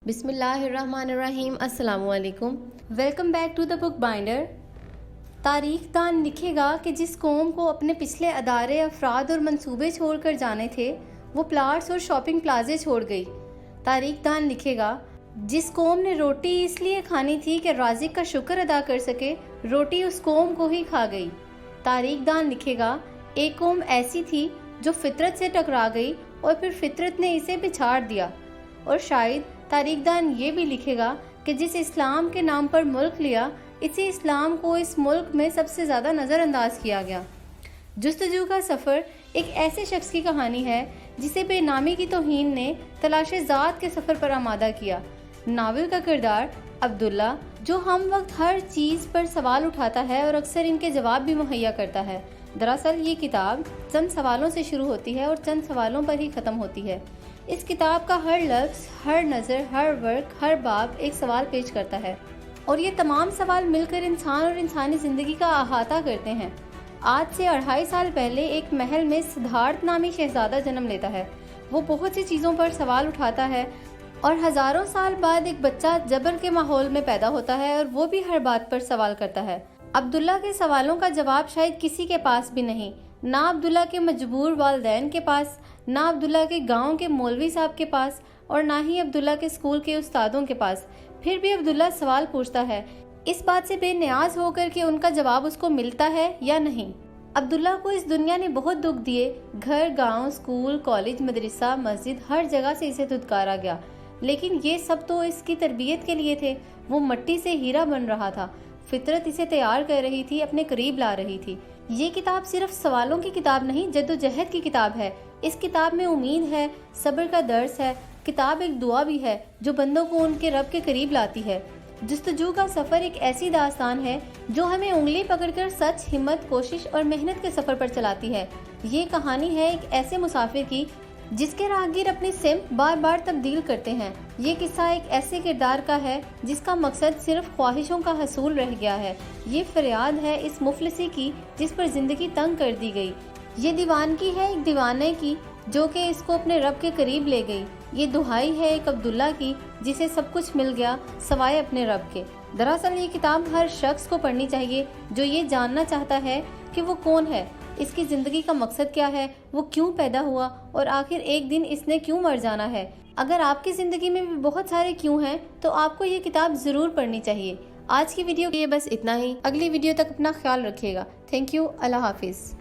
بسم اللہ الرحمن الرحیم۔ السلام علیکم، welcome back to the book binder. تاریخ دان لکھے گا کہ جس قوم کو اپنے پچھلے ادارے، افراد اور منصوبے چھوڑ کر جانے تھے وہ پلاٹس اور شاپنگ پلازے چھوڑ گئی۔ تاریخ دان لکھے گا جس قوم نے روٹی اس لیے کھانی تھی کہ رازق کا شکر ادا کر سکے، روٹی اس قوم کو ہی کھا گئی۔ تاریخ دان لکھے گا ایک قوم ایسی تھی جو فطرت سے ٹکرا گئی اور پھر فطرت نے اسے پچھاڑ دیا۔ اور شاید تاریخ دان یہ بھی لکھے گا کہ جس اسلام کے نام پر ملک لیا، اسی اسلام کو اس ملک میں سب سے زیادہ نظر انداز کیا گیا۔ جستجو کا سفر ایک ایسے شخص کی کہانی ہے جسے بے نامی کی توہین نے تلاش ذات کے سفر پر آمادہ کیا۔ ناول کا کردار عبداللہ، جو ہم وقت ہر چیز پر سوال اٹھاتا ہے اور اکثر ان کے جواب بھی مہیا کرتا ہے۔ دراصل یہ کتاب چند سوالوں سے شروع ہوتی ہے اور چند سوالوں پر ہی ختم ہوتی ہے۔ اس کتاب کا ہر لفظ، ہر نظر، ہر ورق، ہر باب ایک سوال پیش کرتا ہے، اور یہ تمام سوال مل کر انسان اور انسانی زندگی کا احاطہ کرتے ہیں۔ آج سے 2.5 سال پہلے ایک محل میں سدھارتھ نامی شہزادہ جنم لیتا ہے۔ وہ بہت سی چیزوں پر سوال اٹھاتا ہے، اور ہزاروں سال بعد ایک بچہ جبر کے ماحول میں پیدا ہوتا ہے اور وہ بھی ہر بات پر سوال کرتا ہے۔ عبداللہ کے سوالوں کا جواب شاید کسی کے پاس بھی نہیں، نہ عبداللہ کے مجبور والدین کے پاس، نہ عبداللہ کے گاؤں کے مولوی صاحب کے پاس، اور نہ ہی عبداللہ کے اسکول کے استادوں کے پاس۔ پھر بھی عبداللہ سوال پوچھتا ہے، اس بات سے بے نیاز ہو کر کہ ان کا جواب اس کو ملتا ہے یا نہیں۔ عبداللہ کو اس دنیا نے بہت دکھ دیے، گھر، گاؤں، اسکول، کالج، مدرسہ، مسجد، ہر جگہ سے اسے دھتکارا گیا، لیکن یہ سب تو اس کی تربیت کے لیے تھے۔ وہ مٹی سے ہیرا بن رہا تھا، فطرت اسے تیار کر رہی تھی، اپنے قریب لا رہی تھی۔ یہ کتاب صرف سوالوں کی کتاب نہیں، جدوجہد کی کتاب ہے۔ اس کتاب میں امید ہے، صبر کا درس ہے۔ کتاب ایک دعا بھی ہے جو بندوں کو ان کے رب کے قریب لاتی ہے۔ جستجو کا سفر ایک ایسی داستان ہے جو ہمیں انگلی پکڑ کر سچ، ہمت، کوشش اور محنت کے سفر پر چلاتی ہے۔ یہ کہانی ہے ایک ایسے مسافر کی جس کے راہگیر اپنی سمت بار بار تبدیل کرتے ہیں۔ یہ قصہ ایک ایسے کردار کا ہے جس کا مقصد صرف خواہشوں کا حصول رہ گیا ہے۔ یہ فریاد ہے اس مفلسی کی جس پر زندگی تنگ کر دی گئی۔ یہ دیوانگی ہے ایک دیوانے کی جو کہ اس کو اپنے رب کے قریب لے گئی۔ یہ دہائی ہے ایک عبداللہ کی جسے سب کچھ مل گیا سوائے اپنے رب کے۔ دراصل یہ کتاب ہر شخص کو پڑھنی چاہیے جو یہ جاننا چاہتا ہے کہ وہ کون ہے، اس کی زندگی کا مقصد کیا ہے، وہ کیوں پیدا ہوا اور آخر ایک دن اس نے کیوں مر جانا ہے۔ اگر آپ کی زندگی میں بھی بہت سارے کیوں ہیں تو آپ کو یہ کتاب ضرور پڑھنی چاہیے۔ آج کی ویڈیو کے لیے بس اتنا ہی۔ اگلی ویڈیو تک اپنا خیال رکھیے گا۔ تھینک یو، اللہ حافظ۔